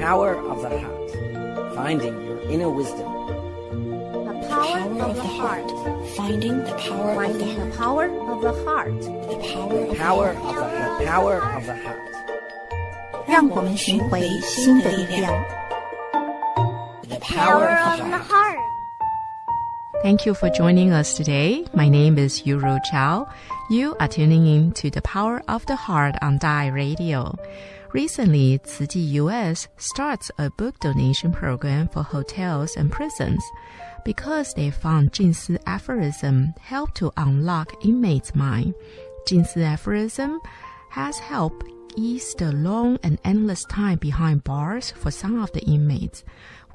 power of the heart. Finding your inner wisdom. The power of the heart. Finding the power of the Finding heart. the power of the heart. The power Power of of the power of the heart. 让我们寻回心的力量。 the Power power of the heart. Thank you for joining us today. My name is Yuru Chao. You are tuning in to the Power of the Heart on Dai Radio. Recently, Tzu Chi US starts a book donation program for hotels and prisons because they found Jing Si aphorism helped to unlock inmates' mind. Jing Si aphorism has helped ease the long and endless time behind bars for some of the inmates.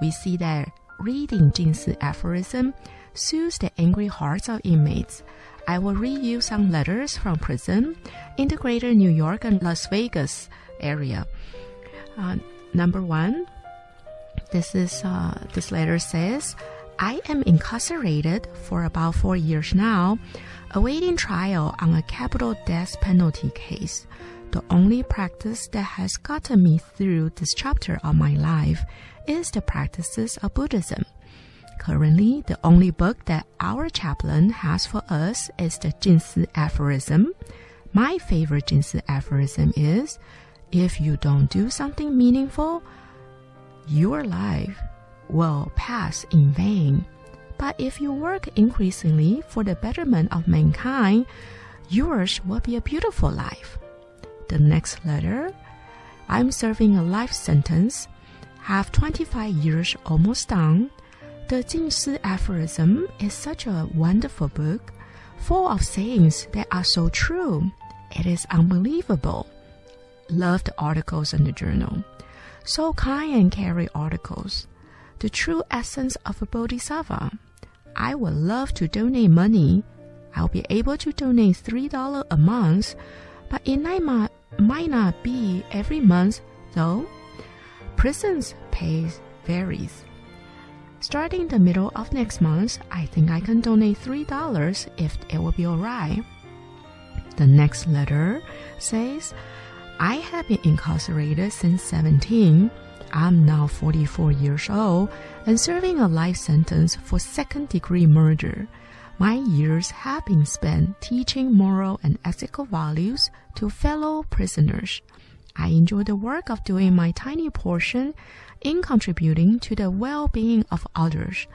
We see that reading Jing Si aphorism soothes the angry hearts of inmates. I will read you some letters from prison in the greater New York and Las Vegas area. Number 1, this letter says, I am incarcerated for about 4 years now, awaiting trial on a capital death penalty case. The only practice that has gotten me through this chapter of my life is the practices of Buddhism. Currently, the only book that our chaplain has for us is the Jing Si aphorism. My favorite Jing Si aphorism is, if you don't do something meaningful, your life will pass in vain. But if you work increasingly for the betterment of mankind, yours will be a beautiful life. The next letter, I'm serving a life sentence, have 25 years almost done. The Jing Si aphorism is such a wonderful book, full of sayings that are so true. It is unbelievable. Love the articles in the journal. So kind and carry articles. The true essence of a bodhisattva. I would love to donate money. I'll be able to donate $3 a month, but it might not be every month, though. Prisons pays varies. Starting the middle of next month, I think I can donate $3 if it will be alright. The next letter says, I have been incarcerated since 17. I'm now 44 years old and serving a life sentence for second-degree murder. My years have been spent teaching moral and ethical values to fellow prisoners. I enjoy the work of doing my tiny portion in contributing to the well-being of others.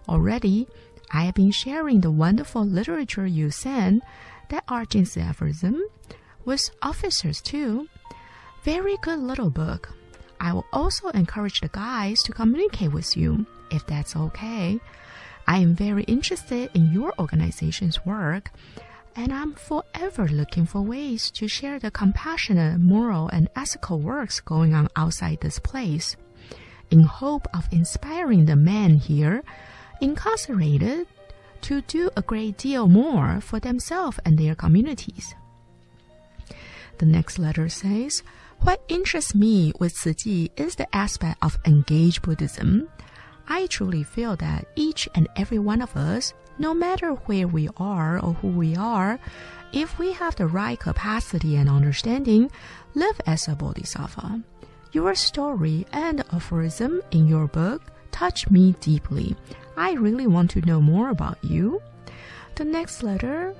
Already, I have been sharing the wonderful literature you send that are Jing Si aphorism with officers too. Very good little book. I will also encourage the guys to communicate with you, if that's okay. I am very interested in your organization's work, and I'm forever looking for ways to share the compassionate, moral, and ethical works going on outside this place, in hope of inspiring the men here incarcerated to do a great deal more for themselves and their communities. The next letter says, what interests me with Tzu Chi is the aspect of engaged Buddhism. I truly feel that each and every one of us, no matter where we are or who we are, if we have the right capacity and understanding, live as a bodhisattva. Your story and aphorism in your book touch me deeply. I really want to know more about you. The next letter,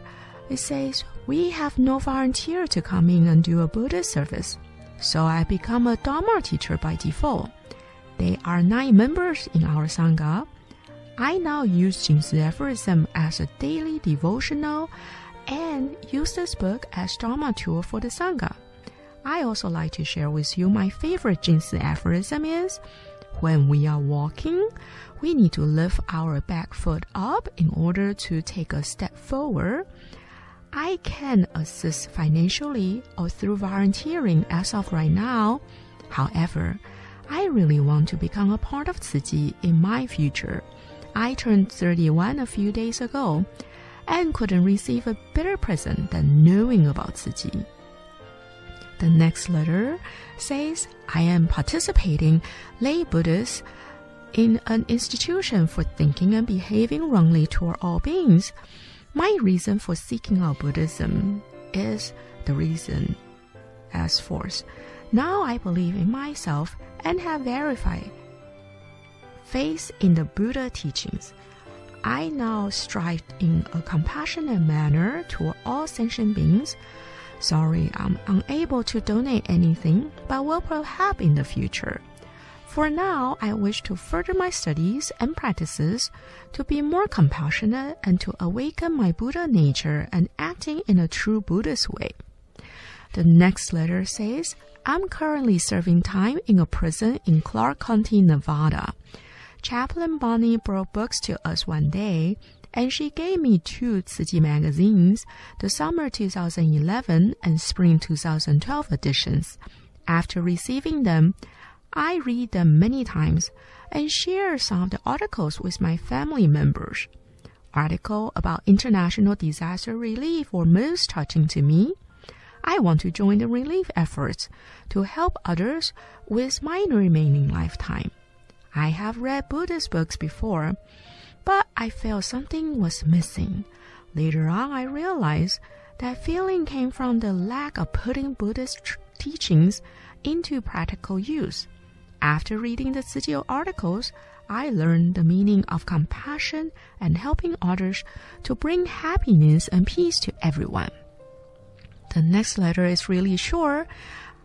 it says, we have no volunteer to come in and do a Buddha service, so I become a Dharma teacher by default. There are 9 members in our Sangha. I now use Jing Si aphorism as a daily devotional and use this book as Dharma tool for the Sangha. I also like to share with you my favorite Jing Si aphorism is, when we are walking, we need to lift our back foot up in order to take a step forward. I can assist financially or through volunteering as of right now. However, I really want to become a part of Tzu Chi in my future. I turned 31 a few days ago and couldn't receive a better present than knowing about Tzu Chi. The next letter says, I am participating lay Buddhist in an institution for thinking and behaving wrongly toward all beings. My reason for seeking out Buddhism is the reason as force. Now I believe in myself and have verified faith in the Buddha teachings. I now strive in a compassionate manner toward all sentient beings. Sorry, I'm unable to donate anything, but will perhaps in the future. For now, I wish to further my studies and practices to be more compassionate and to awaken my Buddha nature and acting in a true Buddhist way. The next letter says, I'm currently serving time in a prison in Clark County, Nevada. Chaplain Bonnie brought books to us one day, and she gave me 2 Tzu Chi magazines, the summer 2011 and spring 2012 editions. After receiving them, I read them many times and share some of the articles with my family members. Article about international disaster relief were most touching to me. I want to join the relief efforts to help others with my remaining lifetime. I have read Buddhist books before, but I felt something was missing. Later on, I realized that feeling came from the lack of putting Buddhist teachings into practical use. After reading the Tzu Chi articles, I learned the meaning of compassion and helping others to bring happiness and peace to everyone. The next letter is really short.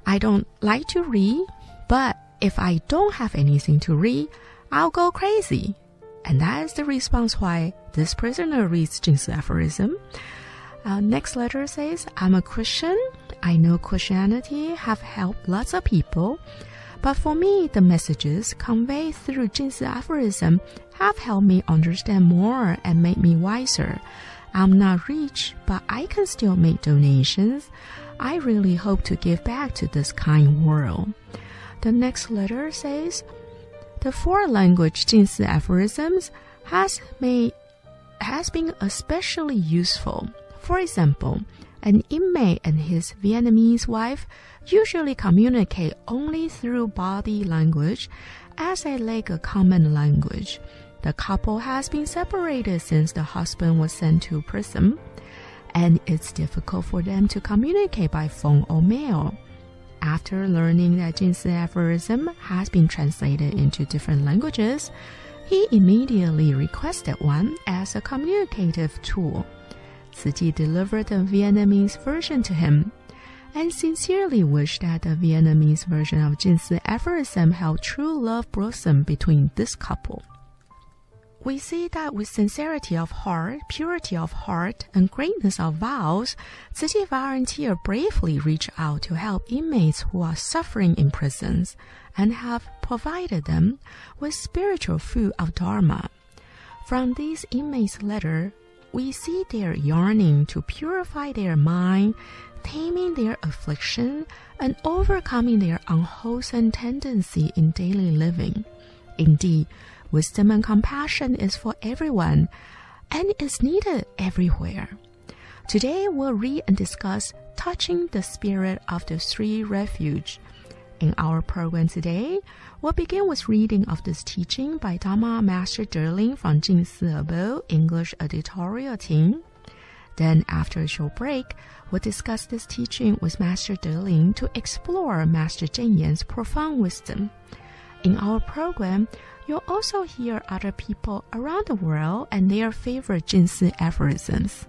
I don't like to read, but if I don't have anything to read, I'll go crazy. And that is the response why this prisoner reads Jing Si aphorism. Next letter says, I'm a Christian. I know Christianity have helped lots of people. But for me, the messages conveyed through Jing Si aphorism have helped me understand more and made me wiser. I'm not rich, but I can still make donations. I really hope to give back to this kind world. The next letter says, the 4-language Jing Si aphorisms has been especially useful. For example, an inmate and his Vietnamese wife usually communicate only through body language as they lack a common language. The couple has been separated since the husband was sent to prison, and it's difficult for them to communicate by phone or mail. After learning that Jing Si aphorism has been translated into different languages, he immediately requested one as a communicative tool. Tzu Chi delivered the Vietnamese version to him, and sincerely wished that the Vietnamese version of Jing Si aphorism held true love blossom between this couple. We see that with sincerity of heart, purity of heart, and greatness of vows, Tzu Chi volunteers bravely reach out to help inmates who are suffering in prisons and have provided them with spiritual food of Dharma. From these inmates' letter, we see their yearning to purify their mind, taming their affliction, and overcoming their unwholesome tendency in daily living. Indeed, wisdom and compassion is for everyone and is needed everywhere. Today we'll read and discuss touching the spirit of the 3 refuge. In our program today, we'll begin with reading of this teaching by Dharma Master Derling from Jing Si Abode English editorial team. Then, after a short break, we'll discuss this teaching with Master Derling to explore Master Cheng Yan's profound wisdom. In our program, you'll also hear other people around the world and their favorite Jing Si aphorisms.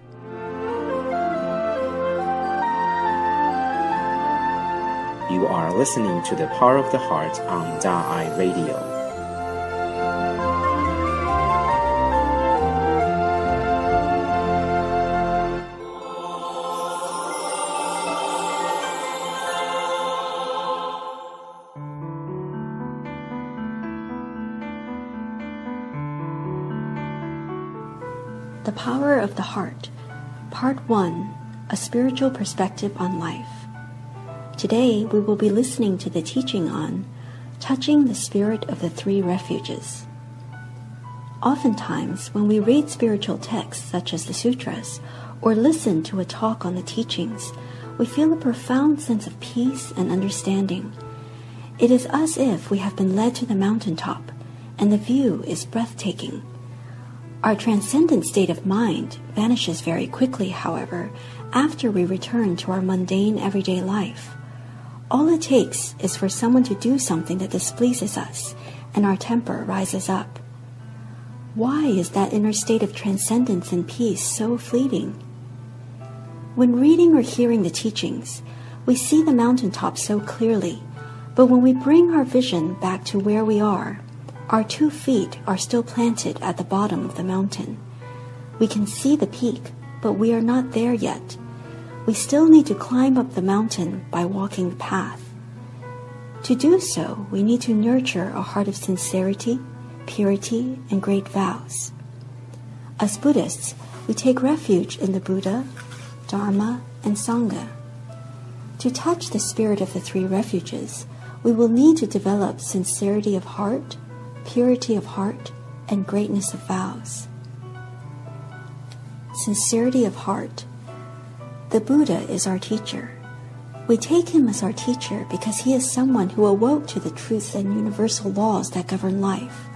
You are listening to The Power of the Heart on Da'ai Radio. The Power of the Heart, Part 1, A Spiritual Perspective on Life. Today, we will be listening to the teaching on touching the spirit of the 3 refuges. Oftentimes, when we read spiritual texts such as the sutras or listen to a talk on the teachings, we feel a profound sense of peace and understanding. It is as if we have been led to the mountaintop, and the view is breathtaking. Our transcendent state of mind vanishes very quickly, however, after we return to our mundane everyday life. All it takes is for someone to do something that displeases us, and our temper rises up. Why is that inner state of transcendence and peace so fleeting? When reading or hearing the teachings, we see the mountaintop so clearly, but when we bring our vision back to where we are, our 2 feet are still planted at the bottom of the mountain. We can see the peak, but we are not there yet. We still need to climb up the mountain by walking the path. To do so, we need to nurture a heart of sincerity, purity, and great vows. As Buddhists, we take refuge in the Buddha, Dharma, and Sangha. To touch the spirit of the 3 refuges, we will need to develop sincerity of heart, purity of heart, and greatness of vows. Sincerity of heart. The Buddha is our teacher. We take him as our teacher because he is someone who awoke to the truths and universal laws that govern life.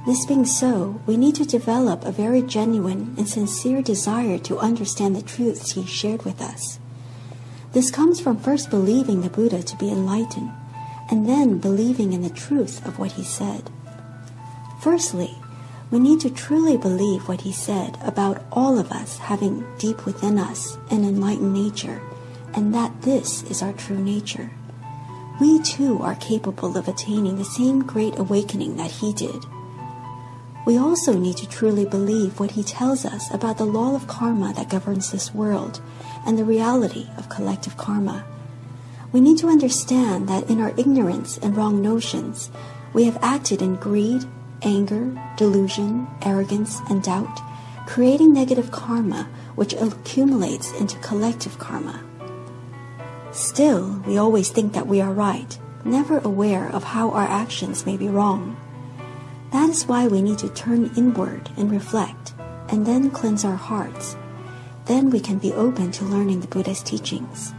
This being so, we need to develop a very genuine and sincere desire to understand the truths he shared with us. This comes from first believing the Buddha to be enlightened, and then believing in the truth of what he said. Firstly, we need to truly believe what he said about all of us having deep within us an enlightened nature, and that this is our true nature. We too are capable of attaining the same great awakening that he did. We also need to truly believe what he tells us about the law of karma that governs this world and the reality of collective karma. We need to understand that in our ignorance and wrong notions, we have acted in greed, anger, delusion, arrogance, and doubt, creating negative karma which accumulates into collective karma. Still, we always think that we are right, never aware of how our actions may be wrong. That is why we need to turn inward and reflect, and then cleanse our hearts. Then we can be open to learning the Buddha's teachings.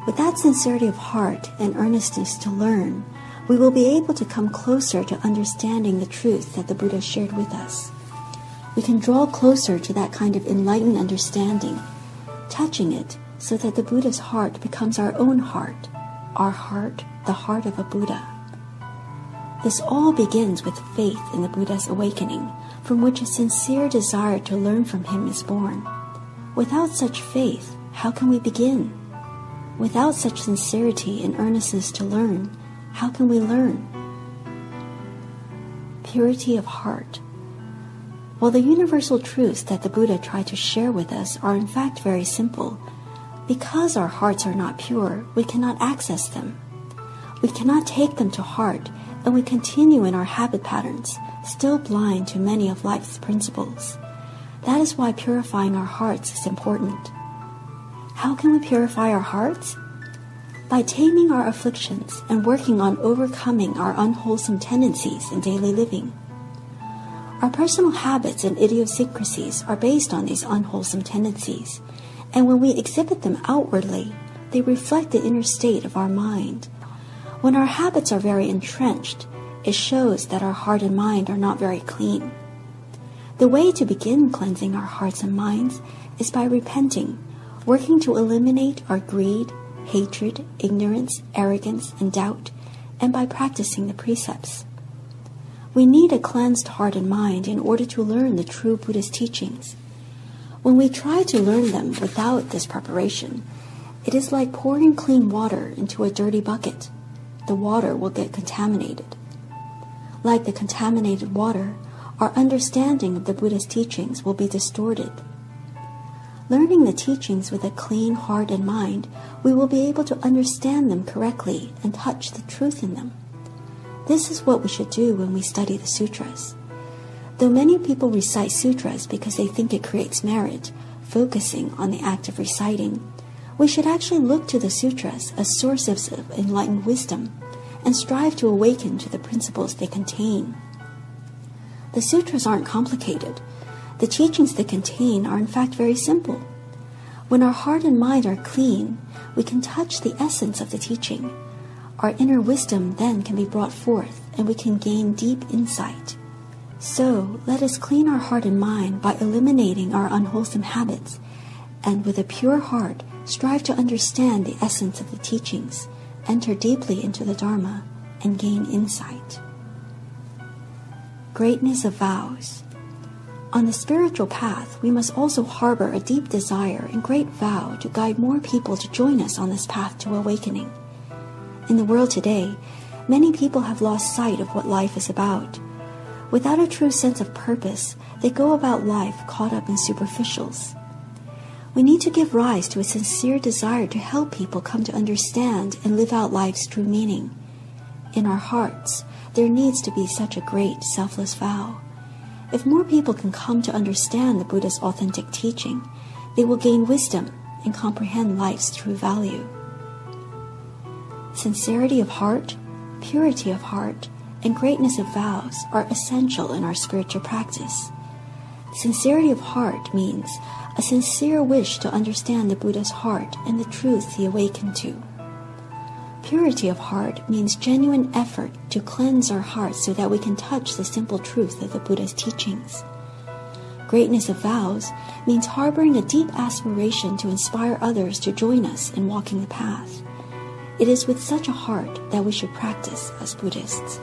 With that sincerity of heart and earnestness to learn, we will be able to come closer to understanding the truth that the Buddha shared with us. We can draw closer to that kind of enlightened understanding, touching it so that the Buddha's heart becomes our own heart, the heart of a Buddha. This all begins with faith in the Buddha's awakening, from which a sincere desire to learn from him is born. Without such faith, how can we begin? Without such sincerity and earnestness to learn, how can we learn? Purity of heart. While the universal truths that the Buddha tried to share with us are in fact very simple, because our hearts are not pure, we cannot access them. We cannot take them to heart, and we continue in our habit patterns, still blind to many of life's principles. That is why purifying our hearts is important. How can we purify our hearts? By taming our afflictions and working on overcoming our unwholesome tendencies in daily living. Our personal habits and idiosyncrasies are based on these unwholesome tendencies, and when we exhibit them outwardly, they reflect the inner state of our mind. When our habits are very entrenched, it shows that our heart and mind are not very clean. The way to begin cleansing our hearts and minds is by repenting, working to eliminate our greed, hatred, ignorance, arrogance, and doubt, and by practicing the precepts. We need a cleansed heart and mind in order to learn the true Buddhist teachings. When we try to learn them without this preparation, it is like pouring clean water into a dirty bucket. The water will get contaminated. Like the contaminated water, our understanding of the Buddha's teachings will be distorted. Learning the teachings with a clean heart and mind, we will be able to understand them correctly and touch the truth in them. This is what we should do when we study the sutras. Though many people recite sutras because they think it creates merit, focusing on the act of reciting, we should actually look to the sutras as sources of enlightened wisdom and strive to awaken to the principles they contain. The sutras aren't complicated. The teachings they contain are in fact very simple. When our heart and mind are clean, we can touch the essence of the teaching. Our inner wisdom then can be brought forth, and we can gain deep insight. So, let us clean our heart and mind by eliminating our unwholesome habits, and with a pure heart, strive to understand the essence of the teachings, enter deeply into the Dharma, and gain insight. Greatness of vows. On the spiritual path, we must also harbor a deep desire and great vow to guide more people to join us on this path to awakening. In the world today, many people have lost sight of what life is about. Without a true sense of purpose, they go about life caught up in superficials. We need to give rise to a sincere desire to help people come to understand and live out life's true meaning. In our hearts, there needs to be such a great selfless vow. If more people can come to understand the Buddha's authentic teaching, they will gain wisdom and comprehend life's true value. Sincerity of heart, purity of heart, and greatness of vows are essential in our spiritual practice. Sincerity of heart means a sincere wish to understand the Buddha's heart and the truth he awakened to. Purity of heart means genuine effort to cleanse our hearts so that we can touch the simple truth of the Buddha's teachings. Greatness of vows means harboring a deep aspiration to inspire others to join us in walking the path. It is with such a heart that we should practice as Buddhists.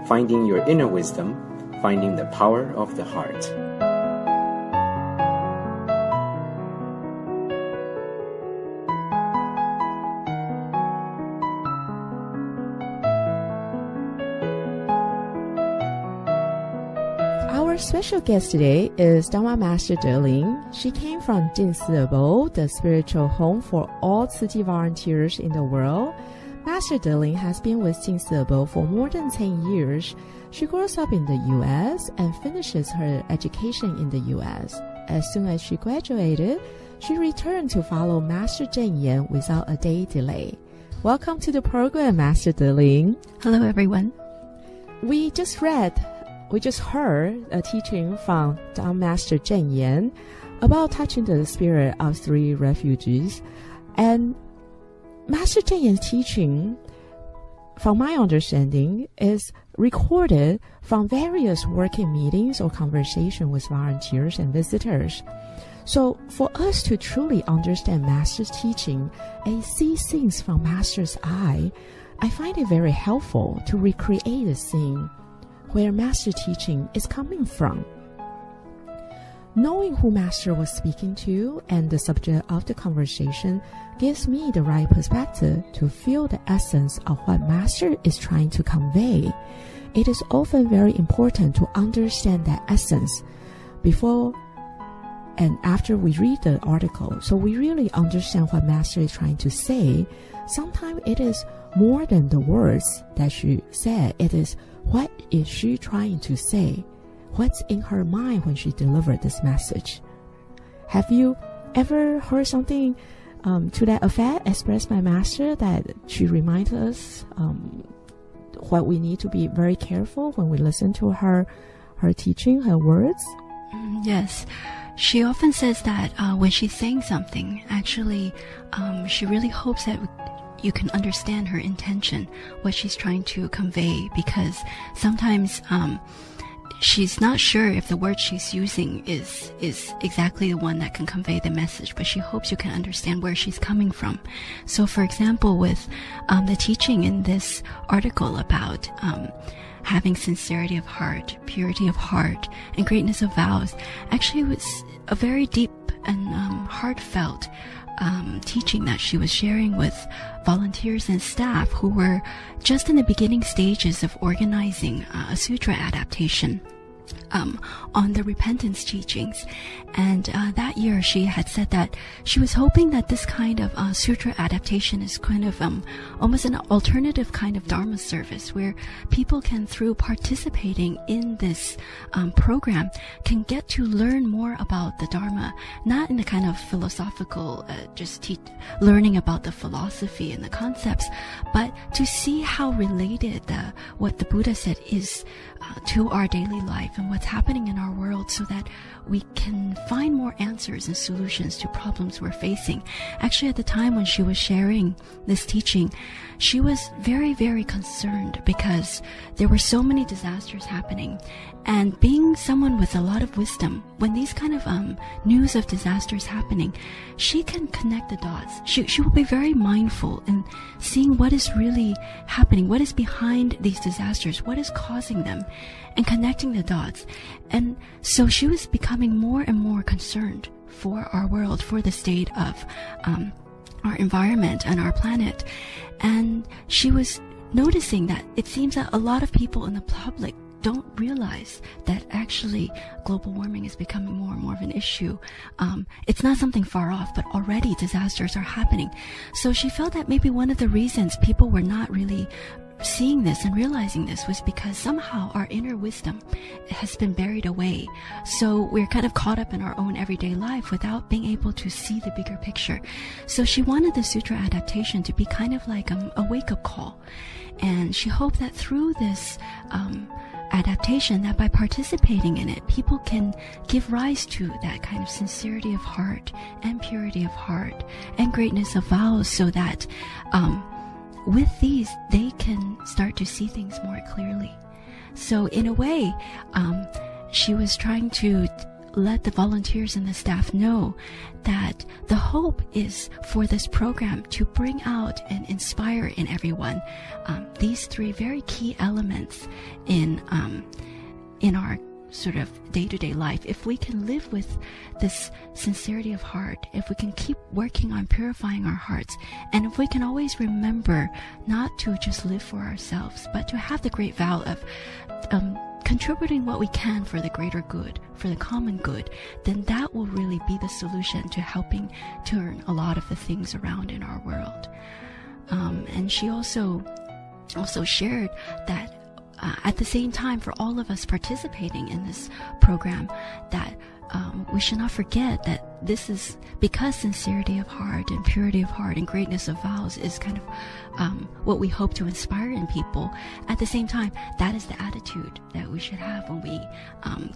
Finding your inner wisdom, finding the power of the heart. Our special guest today is Dharma Master Deling. She came from Jin-Si Abode, the spiritual home for all Tzu Chi volunteers in the world. Master Deling has been with Jin-Si Abode for more than 10 years. She grows up in the U.S. and finishes her education in the U.S. As soon as she graduated, she returned to follow Master Cheng Yen without a day delay. Welcome to the program, Master Deling. Hello, everyone. We just heard a teaching from Dharma Master Cheng Yen about touching the spirit of three refugees. And Master Cheng Yen's teaching, from my understanding, is recorded from various working meetings or conversation with volunteers and visitors. So for us to truly understand Master's teaching and see things from Master's eye, I find it very helpful to recreate a scene where Master teaching is coming from. Knowing who Master was speaking to and the subject of the conversation gives me the right perspective to feel the essence of what Master is trying to convey. It is often very important to understand that essence before and after we read the article, so we really understand what Master is trying to say. Sometimes it is more than the words that she said. It is what is she trying to say? What's in her mind when she delivered this message? Have you ever heard something to that effect expressed by Master that she reminds us what we need to be very careful when we listen to her teaching, her words? Yes. She often says that when she's saying something, actually, she really hopes that you can understand her intention, what she's trying to convey, because sometimes she's not sure if the word she's using is exactly the one that can convey the message, but she hopes you can understand where she's coming from. So, for example, with the teaching in this article about having sincerity of heart, purity of heart, and greatness of vows, actually it was a very deep and heartfelt teaching that she was sharing with volunteers and staff who were just in the beginning stages of organizing a sutra adaptation on the repentance teachings. And that year she had said that she was hoping that this kind of sutra adaptation is kind of almost an alternative kind of Dharma service where people can, through participating in this program, can get to learn more about the Dharma, not in a kind of philosophical, learning about the philosophy and the concepts, but to see how related what the Buddha said is to our daily life and what's happening in our world so that we can find more answers and solutions to problems we're facing. Actually, at the time when she was sharing this teaching, she was very, very concerned because there were so many disasters happening. And being someone with a lot of wisdom, when these kind of news of disasters happening, she can connect the dots. She will be very mindful in seeing what is really happening, what is behind these disasters, what is causing them, and connecting the dots. And so she was becoming more and more concerned for our world, for the state of our environment and our planet. And she was noticing that it seems that a lot of people in the public don't realize that actually global warming is becoming more and more of an issue. It's not something far off, but already disasters are happening. So she felt that maybe one of the reasons people were not really seeing this and realizing this was because somehow our inner wisdom has been buried away. So we're kind of caught up in our own everyday life without being able to see the bigger picture. So she wanted the sutra adaptation to be kind of like a wake-up call. And she hoped that through this adaptation, that by participating in it, people can give rise to that kind of sincerity of heart and purity of heart and greatness of vows, so that with these, they can start to see things more clearly. So in a way, she was trying to let the volunteers and the staff know that the hope is for this program to bring out and inspire in everyone these three very key elements in our sort of day-to-day life. If we can live with this sincerity of heart, if we can keep working on purifying our hearts, and if we can always remember not to just live for ourselves, but to have the great vow of contributing what we can for the greater good, for the common good, then that will really be the solution to helping turn a lot of the things around in our world. And she also shared that at the same time, for all of us participating in this program, that we should not forget that this is because sincerity of heart and purity of heart and greatness of vows is kind of what we hope to inspire in people. At the same time, that is the attitude that we should have when we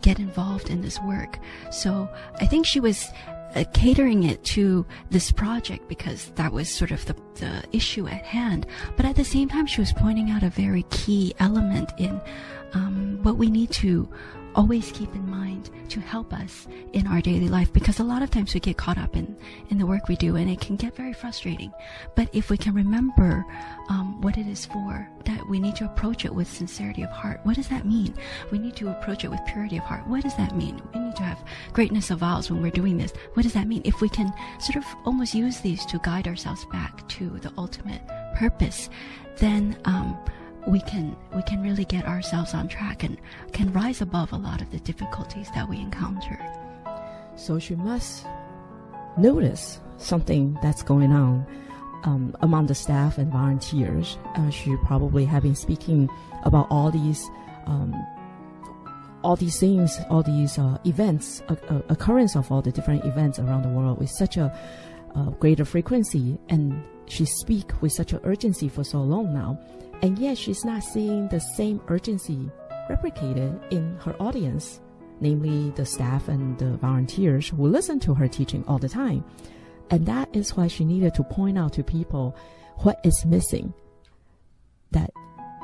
get involved in this work. So I think she was catering it to this project because that was sort of the issue at hand. But at the same time, she was pointing out a very key element in what we need to always keep in mind to help us in our daily life, because a lot of times we get caught up in the work we do and it can get very frustrating. But if we can remember what it is for, that we need to approach it with sincerity of heart. What does that mean? We need to approach it with purity of heart. What does that mean? We need to have greatness of vows when we're doing this. What does that mean? If we can sort of almost use these to guide ourselves back to the ultimate purpose, then we can really get ourselves on track and can rise above a lot of the difficulties that we encounter. So she must notice something that's going on among the staff and volunteers. She probably have been speaking about all these things, all these events, occurrence of all the different events around the world with such a greater frequency, and she speak with such an urgency for so long now, and yet she's not seeing the same urgency replicated in her audience, namely the staff and the volunteers who listen to her teaching all the time. And that is why she needed to point out to people what is missing. That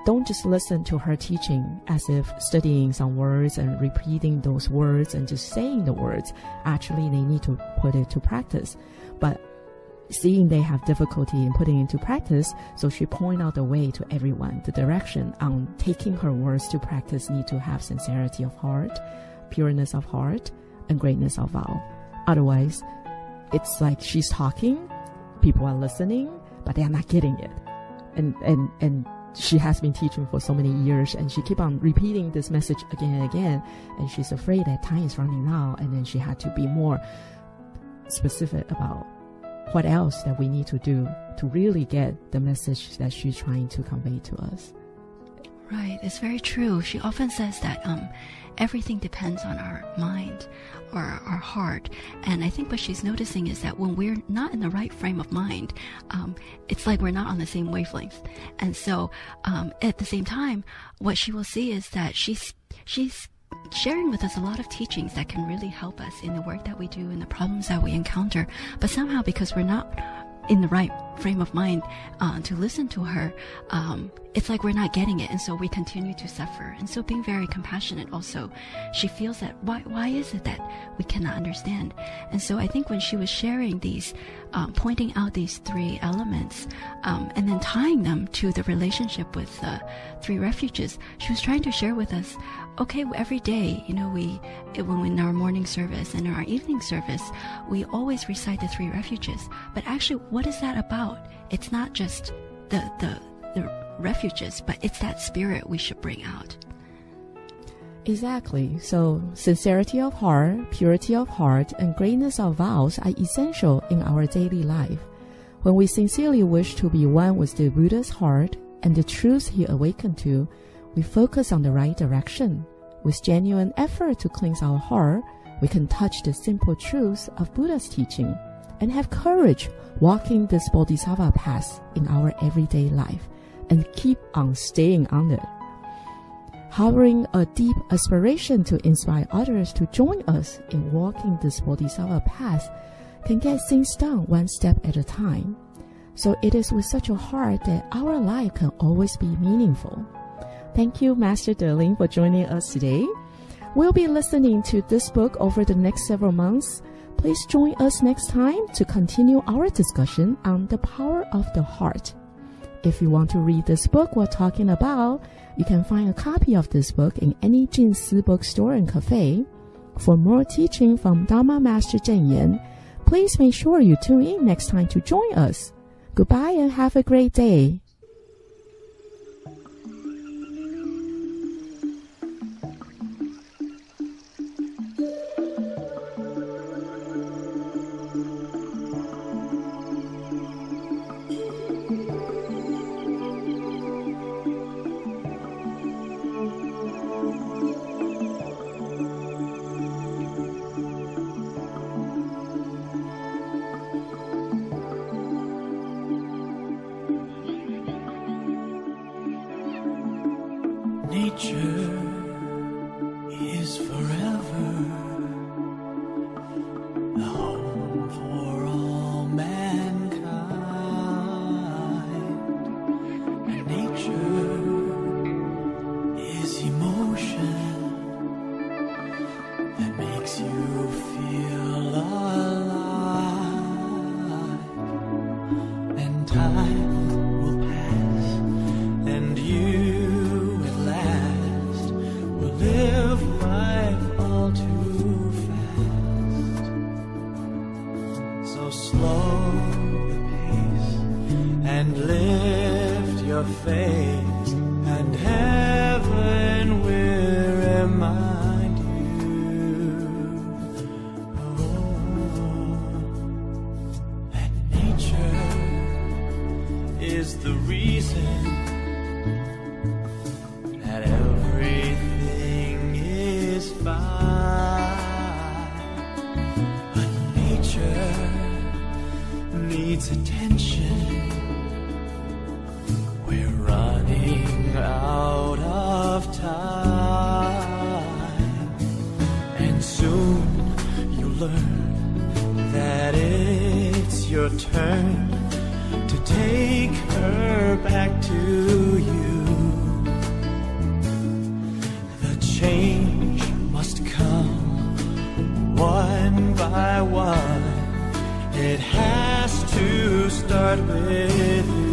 don't just listen to her teaching as if studying some words and repeating those words and just saying the words. Actually, they need to put it to practice. But seeing they have difficulty in putting into practice, so she point out the way to everyone, the direction on taking her words to practice need to have sincerity of heart, pureness of heart, and greatness of vow. Otherwise, it's like she's talking, people are listening, but they are not getting it. And she has been teaching for so many years, and she keep on repeating this message again and again, and she's afraid that time is running out, and then she had to be more specific about what else that we need to do to really get the message that she's trying to convey to us. Right, it's very true. She often says that everything depends on our mind or our heart. And I think what she's noticing is that when we're not in the right frame of mind, it's like we're not on the same wavelength. And so at the same time, what she will see is that she's she's sharing with us a lot of teachings that can really help us in the work that we do and the problems that we encounter. But somehow, because we're not in the right frame of mind to listen to her, it's like we're not getting it, and so we continue to suffer. And so being very compassionate also, she feels that why is it that we cannot understand? And so I think when she was sharing these, pointing out these three elements, and then tying them to the relationship with three refuges, she was trying to share with us, okay, every day, when in our morning service and in our evening service, we always recite the three refuges. But actually, what is that about? It's not just the refuges, but it's that spirit we should bring out. Exactly. So sincerity of heart, purity of heart, and greatness of vows are essential in our daily life. When we sincerely wish to be one with the Buddha's heart and the truths he awakened to, we focus on the right direction. With genuine effort to cleanse our heart, we can touch the simple truths of Buddha's teaching and have courage walking this Bodhisattva path in our everyday life and keep on staying on it. Harboring a deep aspiration to inspire others to join us in walking this Bodhisattva path can get things done one step at a time. So it is with such a heart that our life can always be meaningful. Thank you, Master Deling, for joining us today. We'll be listening to this book over the next several months. Please join us next time to continue our discussion on the power of the heart. If you want to read this book we're talking about, you can find a copy of this book in any Jinsi bookstore and cafe. For more teaching from Dharma Master Cheng Yen, please make sure you tune in next time to join us. Goodbye and have a great day. Nature is forever a home for all mankind. And nature is emotion that makes you feel alive. And time will pass, and you live life all too fast. So slow the pace and lift your face, and heaven will remind you that nature is the reason that everything is fine. But nature needs attention. We're running out of time, and soon you'll learn that it's your turn to take her back to you. Change must come one by one. It has to start with you.